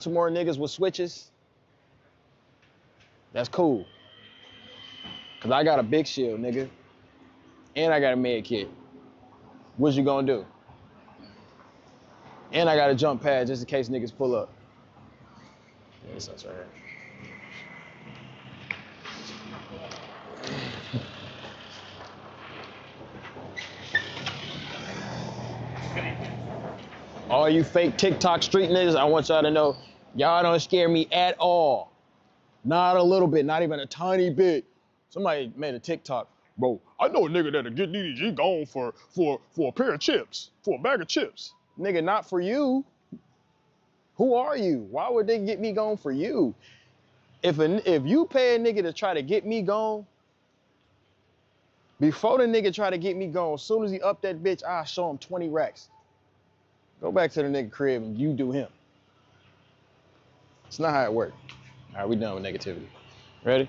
Some more niggas with switches. That's cool. Cause I got a big shield, nigga. And I got a med kit. What you gonna do? And I got a jump pad just in case niggas pull up. Yeah, this sucks right here. All you fake TikTok street niggas, I want y'all to know, y'all don't scare me at all. Not a little bit, not even a tiny bit. Somebody made a TikTok. Bro, I know a nigga that'll get DDG gone for a pair of chips, for a bag of chips. Nigga, not for you. Who are you? Why would they get me gone for you? If you pay a nigga to try to get me gone, before the nigga try to get me gone, as soon as he up that bitch, I'll show him 20 racks. Go back to the nigga crib and you do him. It's not how it works. All right, we done with negativity. Ready?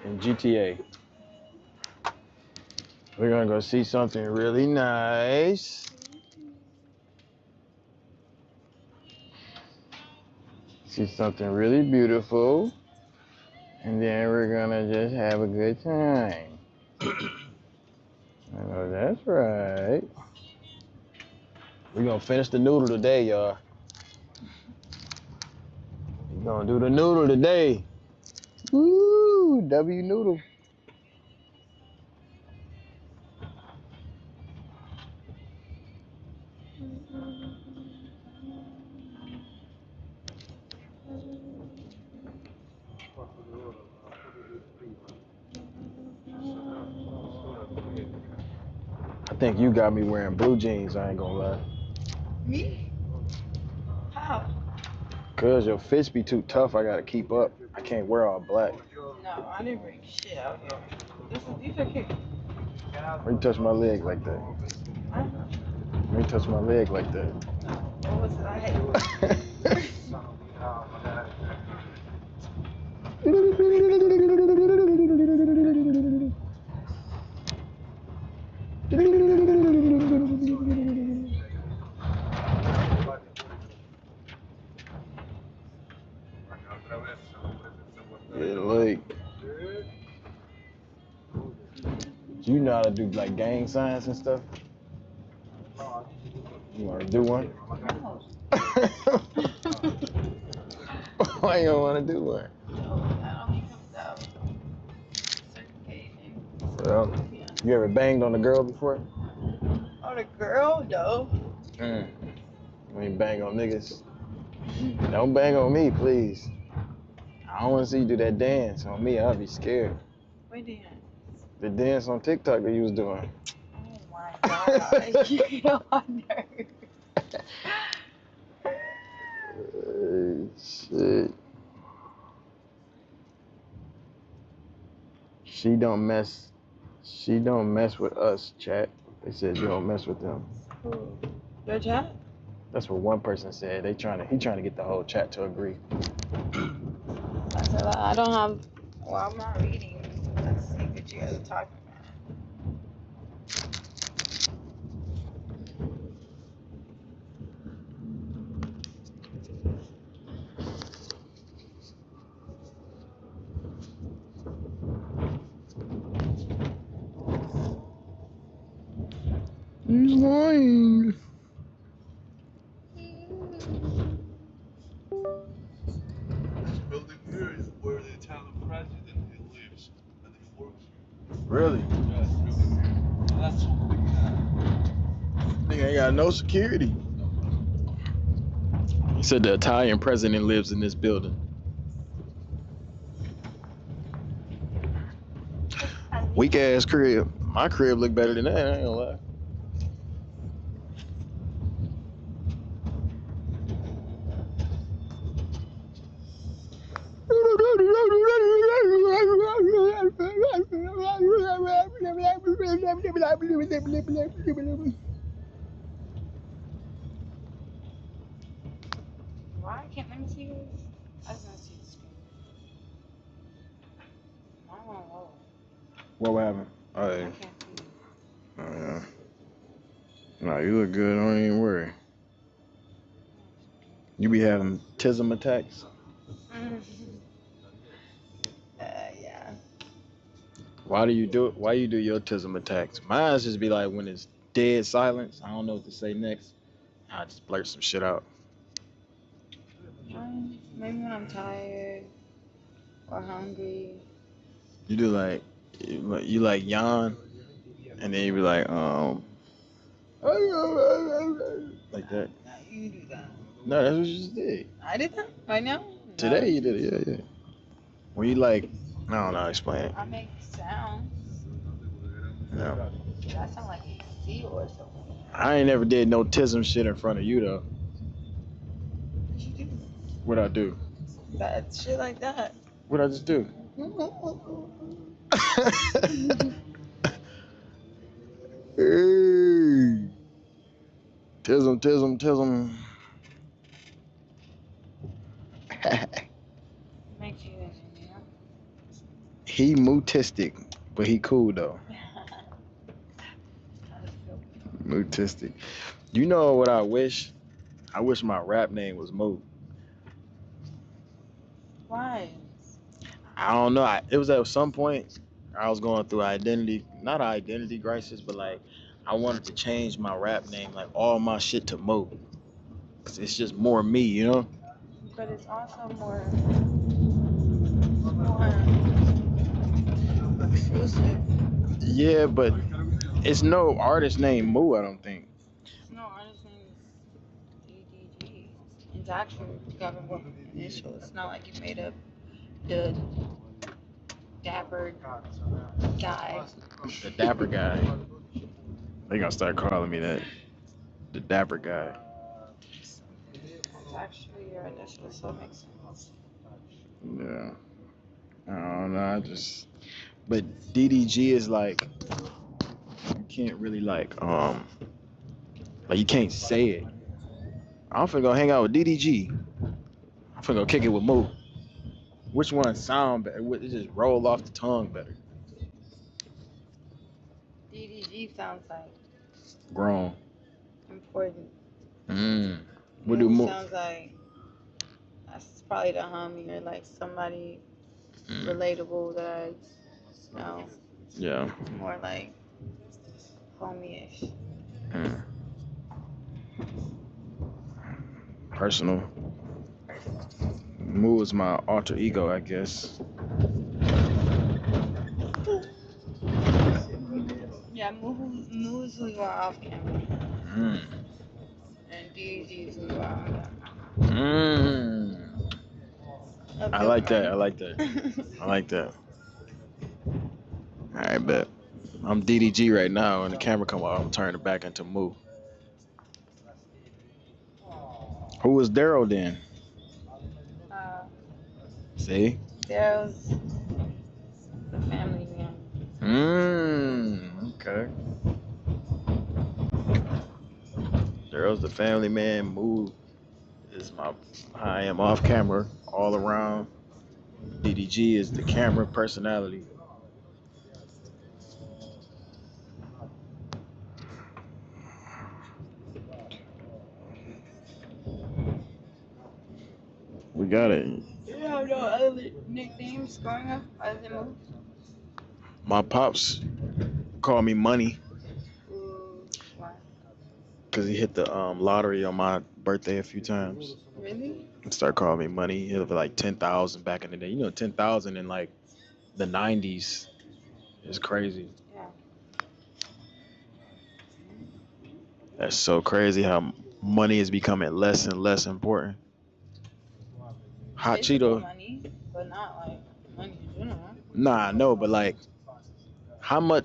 In GTA, we're gonna go see something really nice. See something really beautiful. And then we're gonna just have a good time. I know that's right. We're gonna finish the noodle today, y'all. We're gonna do the noodle today. Woo, W noodle. I think you got me wearing blue jeans, I ain't gonna lie. Me? How? Cause your fits be too tough, I gotta keep up. I can't wear all black. No, I didn't bring shit out here. These are cute. Why you touch my leg like that? Huh? Why you touch my leg like that? What was it I hate? Yeah, like, you know how to do like gang signs and stuff? You wanna do one? No. Why you don't wanna do one? No, that only comes out certain occasions. Well, you ever banged on a girl before? Oh, the girl, no. When you bang on niggas, don't bang on me, please. I don't wanna see you do that dance on me, I'll be scared. What dance? The dance on TikTok that you was doing. Oh my god, you get on my nerves. Shit. She don't mess with us, chat. They said you don't mess with them. Who? Your chat? That's what one person said. He trying to get the whole chat to agree. I said, I don't have, well, I'm not reading. Let's see what you guys are talking about. He's lying. This building here is where the Italian president lives and he works here. Really? Yeah, it's building here. And that's something Nigga ain't got no security. He said the Italian president lives in this building. Weak ass crib. My crib look better than that, I ain't gonna lie. Why can't let me see this? I just want to see the screen. I don't want to roll. What happened? Oh, I yeah. can't see. Oh, yeah. Nah, you look good. Don't even worry. You be having tism attacks? Yeah. Why do you do it? Why you do your tism attacks? Mine just be like when it's dead silence. I don't know what to say next. I just blurt some shit out. Maybe when I'm tired or hungry. You do like you like yawn, and then you be like like that. No, you do that. No, that's what you just did. I did that right now. Today No. you did it. Yeah, yeah. When you like, I don't know how to explain it. I make sounds. Yeah. That sound like a seal or something. I ain't never did no tism shit in front of you though. What you do? What I do? That shit like that. What I just do? Hey. Tism, tism, tism. Makes you in, you know? He mutistic, but he cool though. Mutistic. You know what I wish? I wish my rap name was Mo. Why? I don't know. It was at some point I was going through not an identity crisis, but like I wanted to change my rap name, like all my shit to Mo. 'Cause it's just more me, you know? But it's also more exclusive. Yeah, but it's no artist name Mo, I don't think. No, artist name is DDG. It's actually government initial. It's not like you made up the dapper guy. The dapper guy. They gonna start calling me that. The dapper guy. It's actually your initial, so it makes sense. Yeah. I don't know. But DDG is like you can't really like you can't say it. I'm finna go hang out with DDG. I'm finna go kick it with Mo. Which one sound better? It just roll off the tongue better. DDG sounds like Grown. important. What do Moo Mo? sounds like that's probably the homie or like somebody relatable that I know. Yeah. More like homie-ish. Mm. Personal. Moo is my alter ego, I guess. Yeah, Moo is who you are off camera. Mm. And DDG is who you are on Mm. camera. I like that. I like that. I like that. All right, bet. I'm DDG right now, and the camera come off. I'm turning it back into Moo. Who was Daryl then? See? Daryl's the family man. Okay. Daryl's the family man. Moo is I am off camera all around. DDG is the camera personality. We got it. You have no other nicknames growing up other than Moo? My pops call me Money Ooh, why? because he hit the lottery on my birthday a few times. Really? Start calling me Money. He was like 10,000 back in the day. 10,000 in like the 90s is crazy. Yeah. That's so crazy how money is becoming less and less important. Hot Physical Cheeto. money, but not like money in general. Nah, no, but like, how much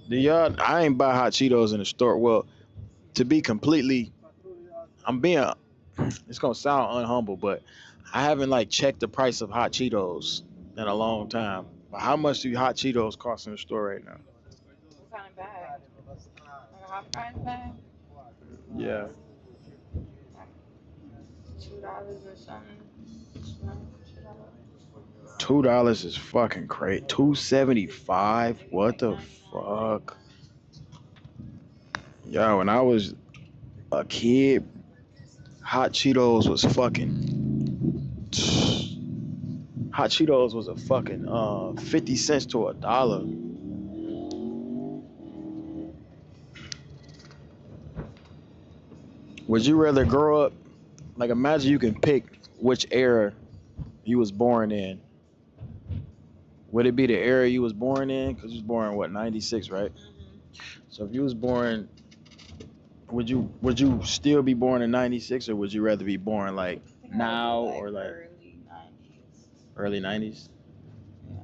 do y'all? I ain't buy hot Cheetos in the store. Well, to be completely, I'm being. It's gonna sound unhumble, but I haven't like checked the price of hot Cheetos in a long time. But how much do hot Cheetos cost in the store right now? What kind hot fries bag? Yeah. Like $2 or something. No, $2 is fucking crazy. 275. What the $3.99. fuck? Yo, when I was a kid, hot Cheetos was fucking. Hot Cheetos was a fucking 50 cents to a dollar. Would you rather grow up like imagine you can pick which era you was born in? Would it be the era you was born in? Cause you was born what 96, right? So if you was born, would you still be born in 96, or would you rather be born like I think I would now do like or like early 90s. early 90s? Yeah.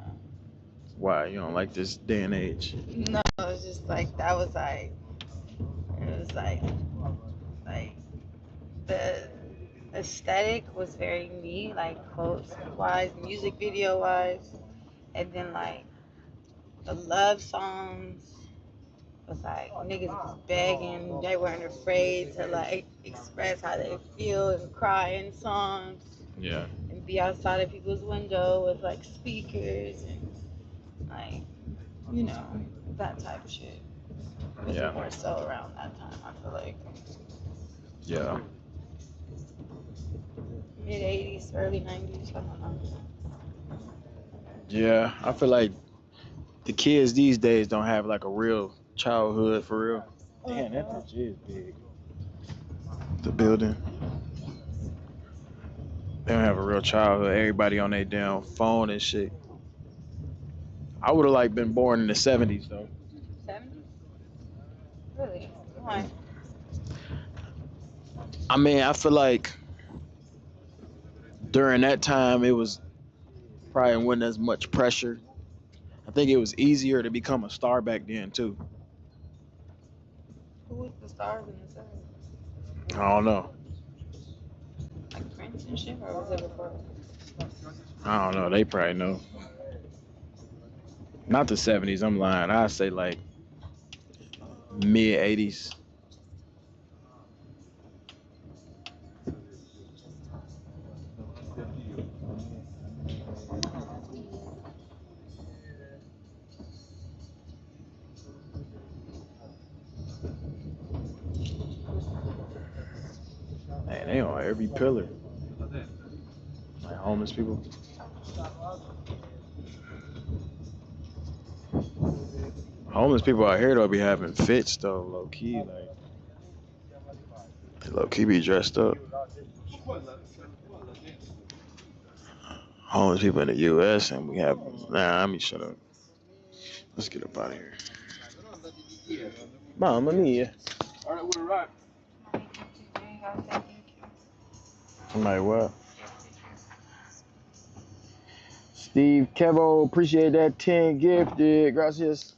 Why you don't like this day and age? No, it was just like that was like it was like the aesthetic was very me, like clothes wise, music video wise, and then like the love songs was like niggas was begging, they weren't afraid to like express how they feel and cry in songs Yeah. and be outside of people's window with like speakers and like you know that type of shit was Yeah. more so around that time. I feel like Yeah. mid 80s, early 90s. I don't know. Yeah. I feel like the kids these days don't have like a real childhood for real. Damn, that bitch is big. The building. They don't have a real childhood. Everybody on their damn phone and shit. I would have like been born in the 70s though. 70s? Really? Why? I mean, I feel like during that time it was probably wasn't as much pressure. I think it was easier to become a star back then too. Who was the stars in the 70s? I don't know. Like Prince and shit, or was it before? I don't know. They probably know. Not the 70s. I'm lying. I'd say like mid 80s. Man, they on every pillar. Like homeless people. Homeless people out here though be having fits though, low key. Like they low key be dressed up. Homeless people in the U.S. and we have nah. Let me shut up. Let's get up out of here. Mamma mia. All right, we're right. I'm like, what? Steve Kevo, appreciate that 10 gifted. Gracias.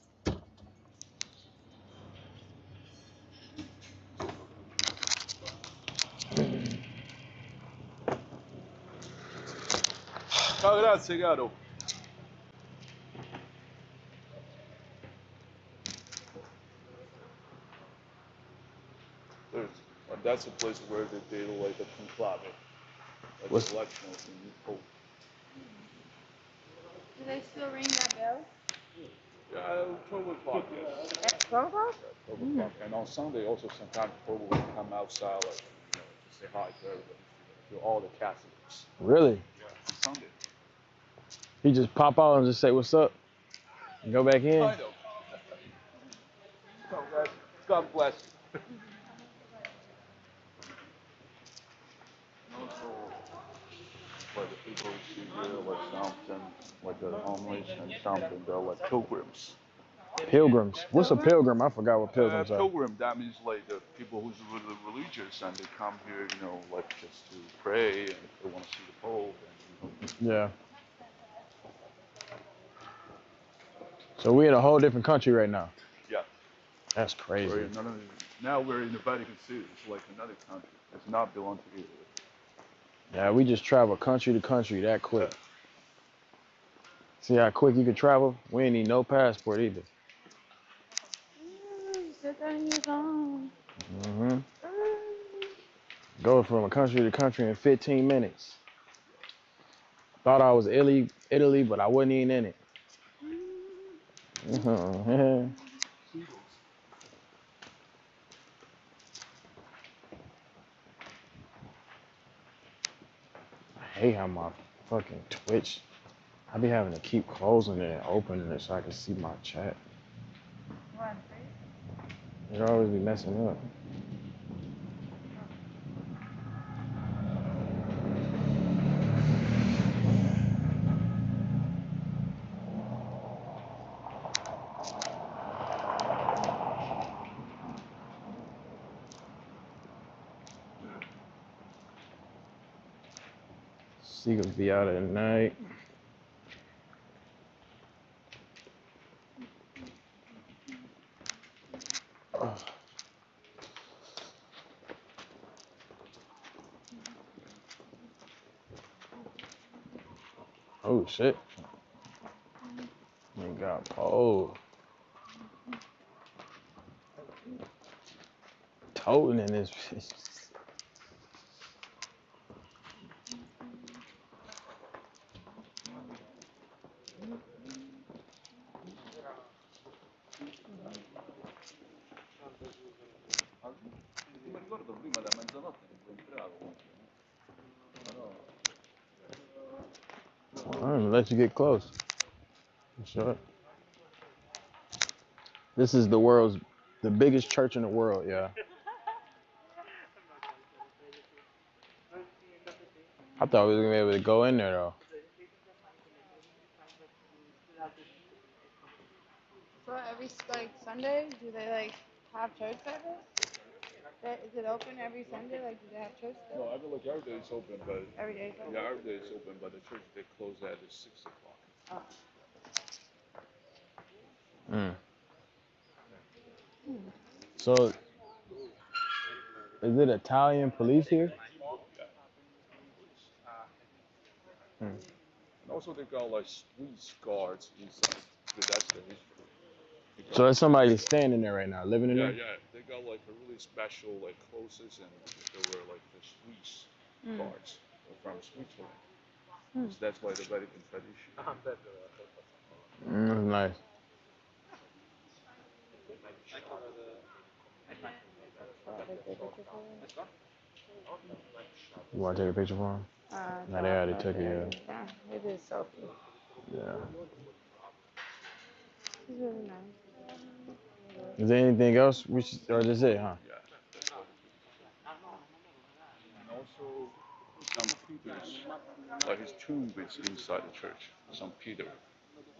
Ciao, grazie, caro. And that's a place where they do like a conclave, like What's elections and oh, Do they still ring that bell? yeah, 12 o'clock, yes. At 12 o'clock? Yeah, 12 o'clock. And on Sunday also sometimes people will come outside like, to say hi to everybody, to all the Catholics. really? Yeah, on Sunday. He just pop out and just say what's up and go back in. Kind of. God bless you. And also, like the people who see here, like something, like the homeless and something, they're like pilgrims. Pilgrims. What's a pilgrim? I forgot what pilgrims are. Pilgrim, that means like the people who's really religious and they come here, like just to pray and if they want to see the Pope. And, Yeah. So we in a whole different country right now. yeah. That's crazy. Now we're in the Vatican City. It's like another country. It's not belong to Italy. Yeah, we just travel country to country that quick. See how quick you can travel? We ain't need no passport either. You said put that in your phone. Mm-hmm. Go from country to country in 15 minutes. Thought I was Italy, but I wasn't even in it. I hate how my fucking Twitch. I be having to keep closing it and opening it so I can see my chat. It always be messing up. Seagulls be out at night. Oh shit. We got pole. Toting in this bitch. Mi ricordo prima da mezzanotte che entravo. I'm gonna let you get close. Sure. This is the biggest church in the world, yeah. I thought we was gonna be able to go in there though. So every Sunday, do they have church service? Is it open every Sunday? Do they have church No, service? I mean like every day is open, but Every day is open? yeah, every day is open, but the church they close at 6 o'clock. Oh. Mm. So, is it Italian police here? Yeah. Mm. And also they got like police guards inside, because that's the history. So there's somebody standing there right now, living in Yeah, there? yeah. They got like a really special like clothes, and they were like the Swiss guards from Switzerland. So that's why the Vatican tradition. That's nice. You want to take a picture for him? No, they already took it, Yeah, it is selfie. yeah. It's really nice. Is there anything else or just it, huh? Yeah, that's what it is. And also St. Peter's, like his tomb is inside the church. St. Peter.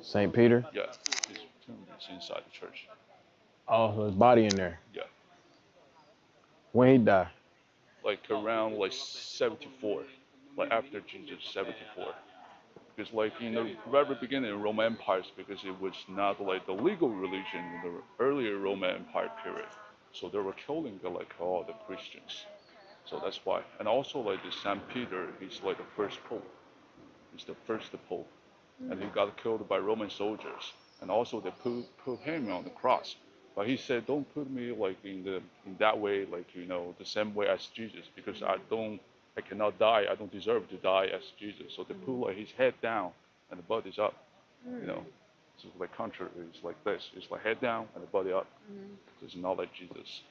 St. Peter? Yeah, his tomb is inside the church. Oh, so his body in there. Yeah. When he died? Like around like 74, like after Jesus 74. Because like in the very beginning of Roman Empire, because it was not like the legal religion in the earlier Roman Empire period. So they were killing like all the Christians. So that's why. And also like the Saint Peter, he's like the first pope. He's the first pope. And he got killed by Roman soldiers. And also they put him on the cross. But he said, don't put me like in that way, like the same way as Jesus, because I cannot die. I don't deserve to die as Jesus. So they put like his head down and the body's up. You know, so like contrary, it's like this. It's like head down and the body up. So it's not like Jesus.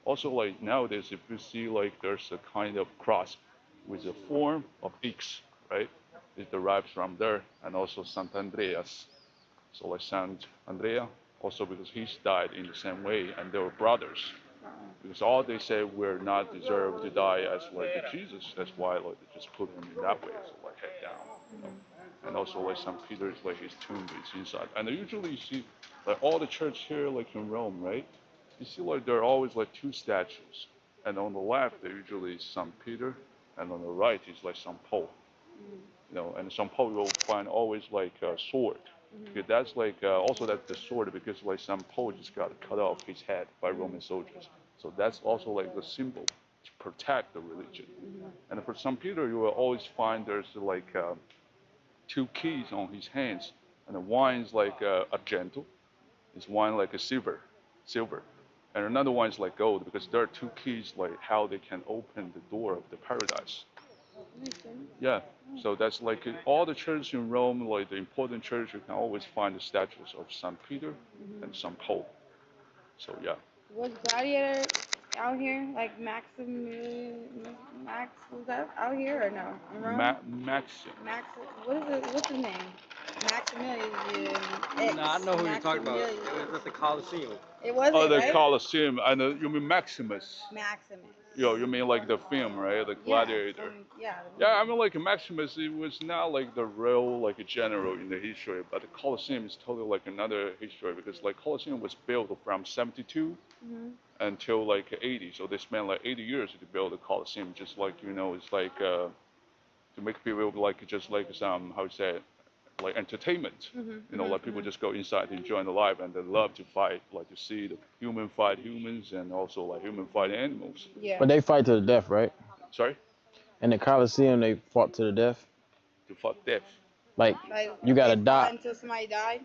Also, like nowadays, if you see like there's a kind of cross with a form of X, right? It derives from there, and also Saint Andreas. So like Saint Andrea, also because he's died in the same way, and they were brothers. Because all they say we're not deserved to die as like Jesus. That's why like they just put him in that way, so like head down. And also like Saint Peter's like his tomb is inside. And usually you see like all the church here like in Rome, right? You see like there are always like two statues. And on the left there usually is Saint Peter, and on the right is like Saint Paul. And Saint Paul you'll find always like a sword. Because that's like also that's the sword because like Saint Paul just got cut off his head by Roman soldiers. So that's also like the symbol to protect the religion. And for Saint Peter you will always find there's like two keys on his hands, and the one is like argento, it's one like a silver, And another one is like gold because there are two keys like how they can open the door of the paradise. Yeah. So that's like all the churches in Rome, like the important church, you can always find the statues of Saint Peter and Saint Paul. So yeah. Was Gladiator out here? Like Maximilian, Max, was that out here or no? In Rome? Maxim. Max, what is it? What's his name? Maximilian X. No, I know who you're talking about. Maximilian. It was at the Coliseum. It was Oh, it, the right? Colosseum. I know you mean Maximus. Maximus. Yo, you mean like the film, right? The Gladiator. Yeah. Yeah, I mean like Maximus. It was not like the real like a general in the history, but the Colosseum is totally like another history because like Colosseum was built from 72 until like 80. So they spent like 80 years to build the Colosseum. Just like it's like to make people like just like some how you say it, like entertainment. Like people just go inside to enjoy the life and they love to fight, like to see the human fight humans and also like human fight animals. Yeah. But they fight to the death, right? Sorry? In the Coliseum, they fought to the death. To fight death. Like Like, you gotta they die. fought until somebody died.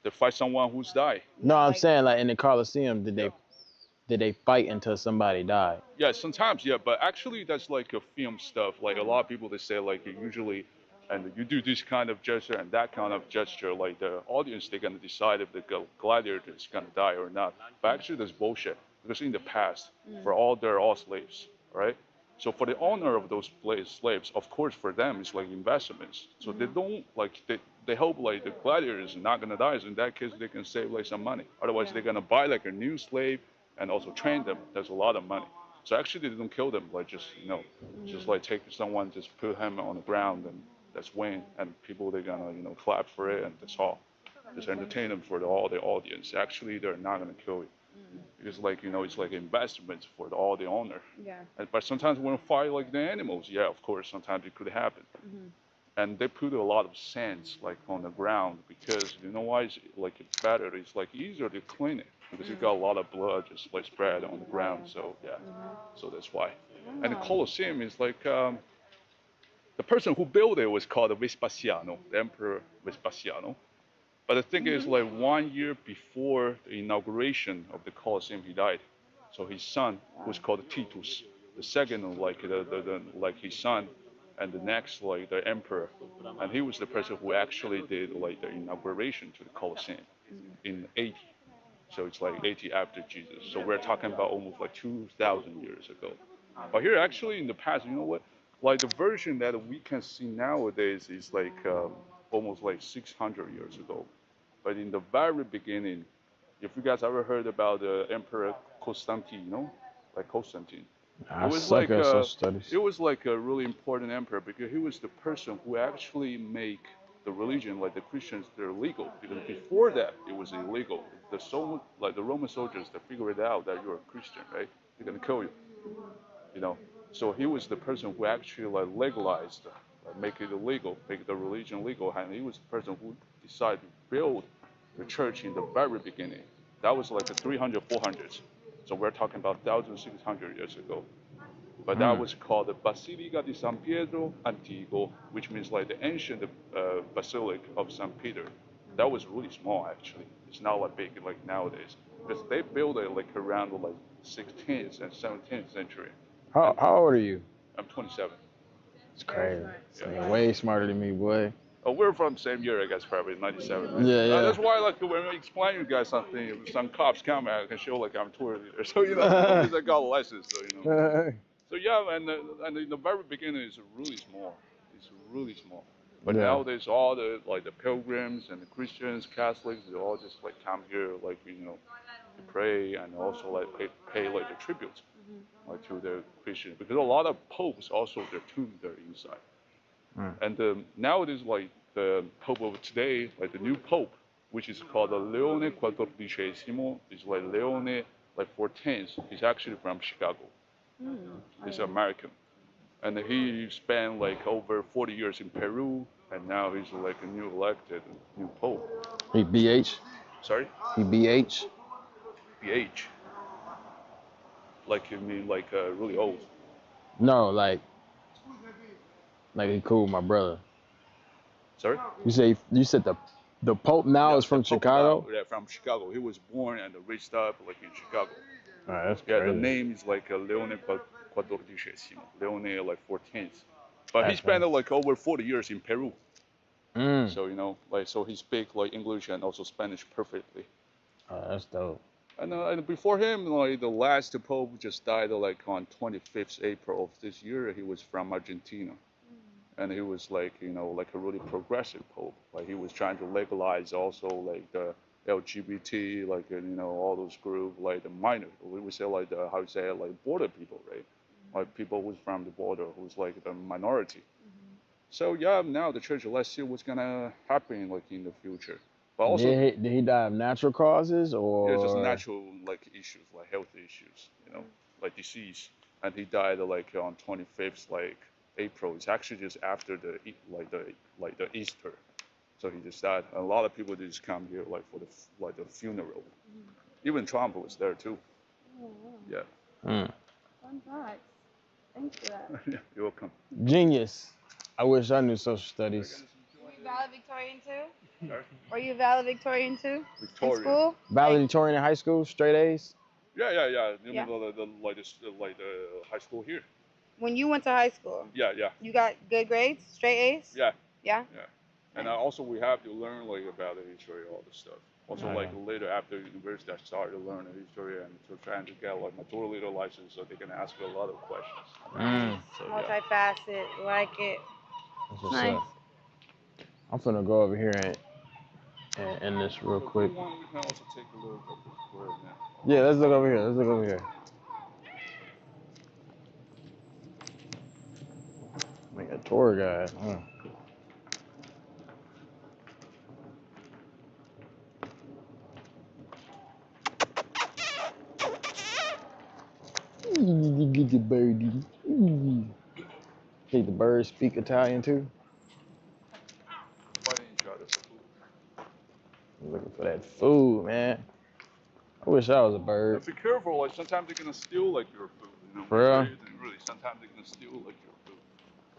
To fight someone who's died. No, I'm like- saying like in the Coliseum, did they fight until somebody died? Yeah, sometimes, yeah, but actually that's like a film stuff. Like a lot of people, they say like you usually, and you do this kind of gesture and that kind of gesture, like the audience, they're gonna decide if the gladiator is gonna die or not. But actually that's bullshit because in the past, they're all slaves, right? So for the owner of those slaves, of course for them it's like investments. So they don't like they hope like the gladiator is not gonna die. So in that case they can save like some money. Otherwise they're gonna buy like a new slave and also train them. That's a lot of money. So actually they don't kill them, like just just like take someone, just put him on the ground and that's when and people they're gonna clap for it and that's all. Just entertain them for all the audience. Actually they're not gonna kill you. Because like it's like investments for all the owner. Yeah. But sometimes when you fight like the animals, yeah, of course sometimes it could happen. And they put a lot of sands like on the ground because you know why it's like it's better. It's like easier to clean it because you got a lot of blood just like spread on the ground. So yeah, so that's why. And the Colosseum is like the person who built it was called Vespasiano, the Emperor Vespasiano. But the thing is, like 1 year before the inauguration of the Colosseum, he died. So his son, who's called Titus, the second, like like his son, and the next, like the emperor, and he was the person who actually did like the inauguration to the Colosseum in 80. So it's like 80 after Jesus. So we're talking about almost like 2,000 years ago. But here, actually, in the past, you know what? Like the version that we can see nowadays is like almost like 600 years ago. But in the very beginning, if you guys ever heard about the Emperor Constantine, like Constantine, I suck at such studies. it was like a really important emperor because he was the person who actually make the religion, like the Christians, they're legal. Because before that, it was illegal. The Roman soldiers, they figured out that you're a Christian, right? They're gonna kill you. So he was the person who actually like legalized, make it illegal, make the religion legal, and he was the person who decided to build the church in the very beginning. That was like the 300, 400s. So we're talking about 1,600 years ago. But that was called the Basilica di San Pietro Antico, which means like the ancient Basilica of St. Peter. That was really small actually. It's not like big like nowadays. Because they built it like around like 16th and 17th century. How old are you? I'm 27. It's crazy. Yeah. You're way smarter than me, boy. Oh, we're from the same year, I guess, probably 97. Right? Yeah. That's why, like, when I explain to you guys something, if some cops come out, I can show like I'm tour leader. So because I got a license, so So yeah, and in the very beginning, it's really small. It's really small. But nowadays, all the like the pilgrims and the Christians, Catholics, they all just like come here, like to pray and also like pay like the tribute, like to the Christians, because a lot of popes also their tomb there inside. And nowadays, like the Pope of today, like the new Pope, which is called Leone XIV, is like Leone like 14th. He's actually from Chicago. He's American, and he spent like over 40 years in Peru, and now he's like a new elected new Pope. He BH? Sorry? He BH? BH. Like you mean like really old? No, like he cool with my brother. Sorry? You said The Pope now is from the Pope Chicago? now, yeah, from Chicago. He was born and raised up like in Chicago. That's Yeah, crazy. the name is like Leone XIV, Leone like 14th. But he That's spent nice. like over 40 years in Peru. Mm. So, you know, like, so he speaks like English and also Spanish perfectly. That's dope. And before him, like the last Pope just died like on 25th April of this year. He was from Argentina. And he was like, you know, like a really progressive Pope. Like he was trying to legalize also like the LGBT, like, you know, all those groups, like the minor, we would say like the, how you say it, like border people, right? Like people who's from the border, who's like the minority. So yeah, now the church, let's see what's gonna happen like in the future. But also, Did he die of natural causes yeah, just or? natural like issues, like health issues, you know, like disease. And he died like on 25th like April. It's actually just after the Easter. So he just died. A lot of people just come here like for the funeral. Even Trump was there too. Yeah. Mm. Fun facts. Thanks for that. Yeah, you're welcome. Genius. I wish I knew social studies. Were you valedictorian too? Were you valedictorian too? In Victoria. school? Valedictorian in high school, straight A's. Yeah. You Yeah. mean like the high school here? When you went to high school, Yeah. you got good grades, straight A's? Yeah. Yeah? And also we have to learn like about the history, all this stuff. Also like later after university, I started to learn the history and to trying to get like my tour leader license, so they can ask you a lot of questions. Mm. So yeah. Multifaceted, like it. That's what's Nice. up. I'm finna go over here and end this real quick. We can also take a look at the square now. Yeah, let's look over here. Let's look over here. Like a tour guide. Huh. Get the birdie. Hey, the birds speak Italian too? Why didn't you try this food? I'm looking for that food, man. I wish I was a bird. Be careful, like sometimes they're gonna steal like your food. You know, For real? Really, sometimes they're gonna steal like your food.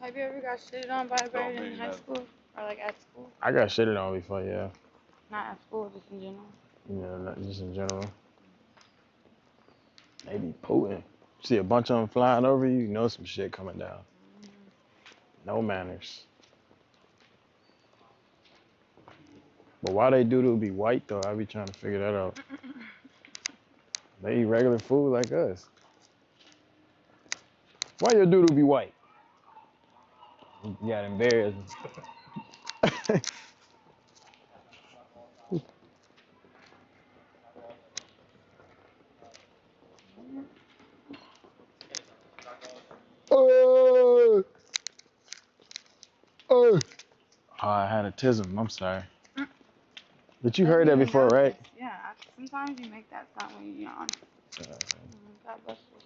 Have you ever got shitted on by a bird in man, high no. school? Or like at school? I got shitted on before, yeah. Not at school, just in general. You know, not just in general. They be potent. See a bunch of them flying over you, you know some shit coming down. No manners. But why they do to be white though? I be trying to figure that out. They eat regular food like us. Why your doodle be white? You got embarrassed. Oh, I had a tism. I'm sorry. But you heard that before, right? Yeah, sometimes you make that sound when you yawn. God bless you.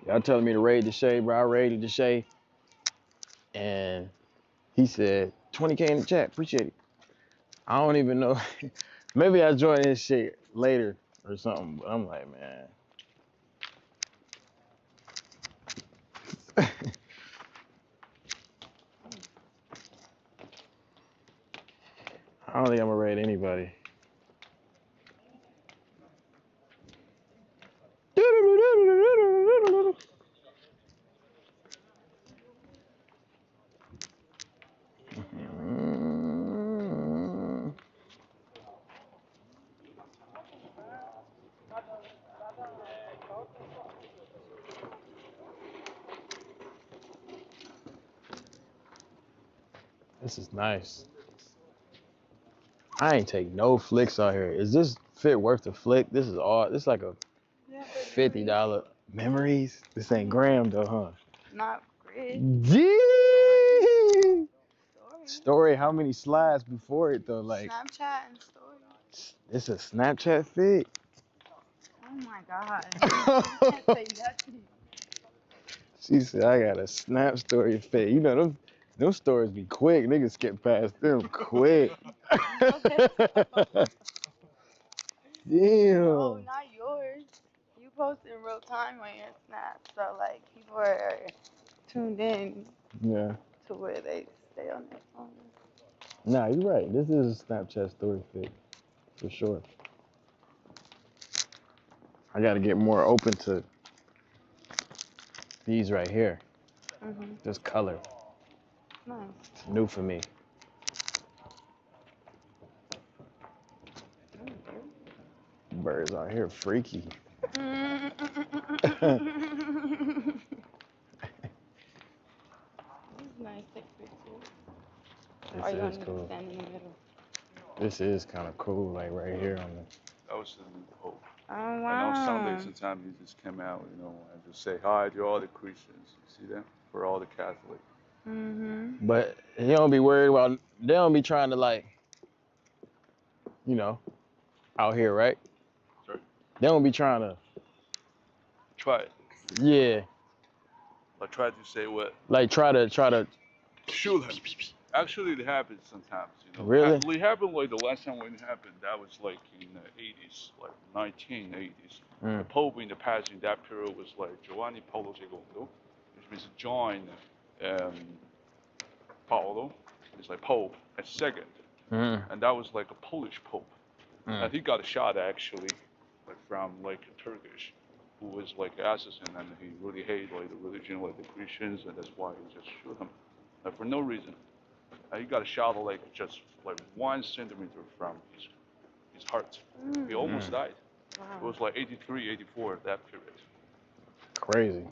Y'all telling me to raid the Shay, bro. I raided the Shay. And he said, 20K in the chat. Appreciate it. I don't even know. Maybe I join his shit later or something. But I'm like, man. I don't think I'm gonna raid anybody. This is nice. I ain't take no flicks out here. Is this fit worth the flick? This is all. This is like a $50 memories. This ain't gram though, huh? Not great. Gee! Story. How many slides before it though? Like Snapchat and stories. it's a Snapchat fit. Oh my god. I can't say that to you. She said I got a Snap story fit. You know them stories be quick. Niggas skip past them quick. No, Damn. not yours. You post in real time on your Snap, so like people are tuned in Yeah. to where they stay on their phone. Nah, you're right. This is a Snapchat story fit for sure. I got to get more open to these right here. This color. Nice. It's new for me. Birds out here freaky. This is nice. Take pictures. Or you This want is me to cool. stand in the middle? This is kind of cool, like right here on the. That was the new Pope. Oh And wow. on Sunday, sometimes he just came out, and just say hi to all the Christians. You see that? For all the Catholics. But he don't be worried about. They don't be trying to like, out here, right? Sorry? They don't be trying to. Try it. Yeah. Like try to say what? Like try to. Shoot him. Actually, it happens sometimes. Really? It happened like the last time when it happened. That was like in the 80s, like 1980s. The Pope in the past in that period was like Giovanni Paolo II, which means John Paolo. It's like Pope as second, and that was like a Polish Pope. And he got a shot actually, like from like a Turkish, who was like assassin, and he really hated like the religion, like the Christians, and that's why he just shoot him, like for no reason. And he got a shot like just like 1 centimeter from his heart. He almost died. Wow. It was like 83, 84 that period. Crazy.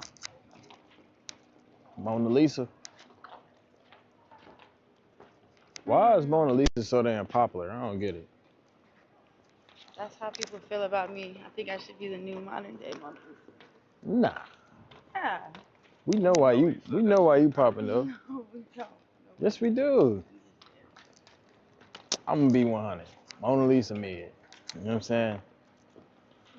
Mona Lisa. Why is Mona Lisa so damn popular? I don't get it. That's how people feel about me. I think I should be the new modern day Mona Lisa. Nah. Yeah. We know why you. We know why you popping though. No, we don't. Yes, we do. I'm gonna be 100. Mona Lisa mid. You know what I'm saying?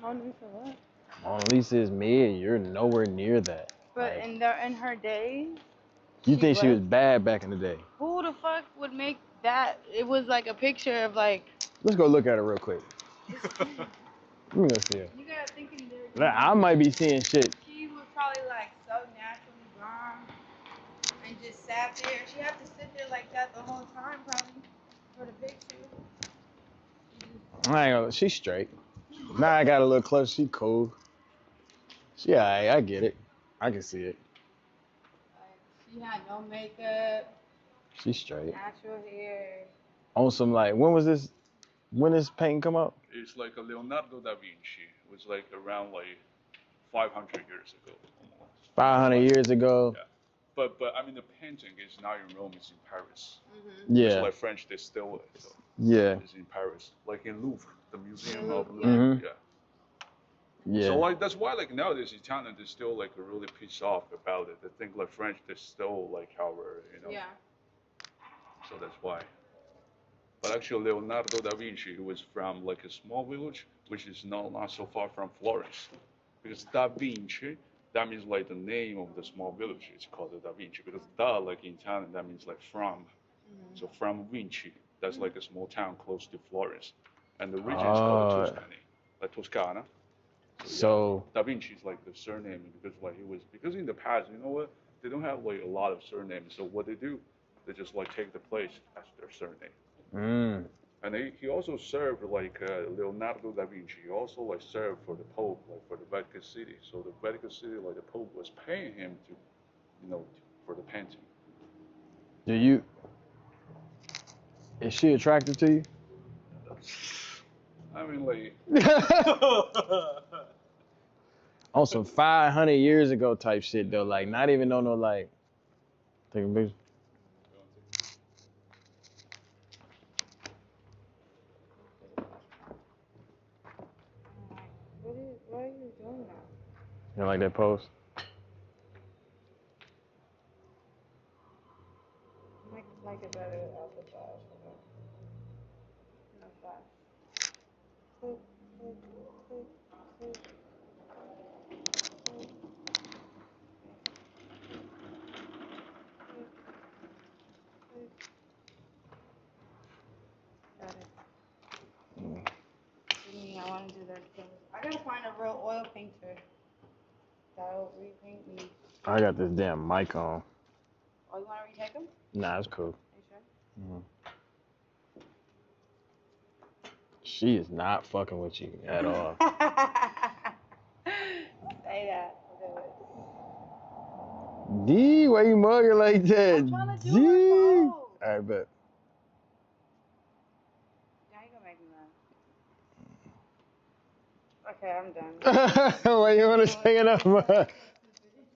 Mona Lisa what? Mona Lisa is mid. You're nowhere near that. But Like, in her day, you think she was bad back in the day? who the fuck would make that? It was like a picture of like. Let's go look at it real quick. Let me go see it. You gotta think in there. Like, I might be seeing shit. She was probably like so naturally blonde and just sat there. She had to sit there like that the whole time probably for the picture. I ain't gonna. She's straight. Now I got a little close. She cool. She alright. I get it. I can see it. Like, she had no makeup, She's straight. natural hair. On some like, when was this? When this painting come up? It's like a Leonardo da Vinci. It was like around like 500 years ago. Almost. 500 years ago. Yeah. But I mean the painting is not in Rome. It's in Paris. Yeah. It's like French. They still it. So Yeah. it's in Paris, like in Louvre, the museum of Louvre. Yeah. Yeah. So like that's why like nowadays Italian is still like really pissed off about it. They think like French they still like our Yeah. So that's why. But actually Leonardo da Vinci he was from like a small village which is not so far from Florence. Because Da Vinci that means like the name of the small village. It's called Da Vinci because da like in Italian that means like from. So from Vinci, that's like a small town close to Florence. And the region is called Tuscany, like Toscana. So Da Vinci is like the surname because in the past, you know what? They don't have like a lot of surnames. So what they do, they just like take the place as their surname. And he also served like Leonardo da Vinci. He also like served for the Pope, like for the Vatican City. So the Vatican City, like the Pope was paying him to, for the painting. do you? Is she attractive to you? I mean, like. On some 500 years ago type shit though, like not even on no like. Take a picture. What are you doing now? You like that pose? Like it better out the flash. No flash. Click, click, click, click. real oil painter. That'll repaint me. I got this damn mic on. Oh, you want to retake them? Nah, it's cool. Are you sure? She is not fucking with you at all. Say that. D, why you mugging like that? I'm trying to D. do it, bro. Alright, bet. Now you gonna make me mad. Okay, I'm done. Why you wanna take it up?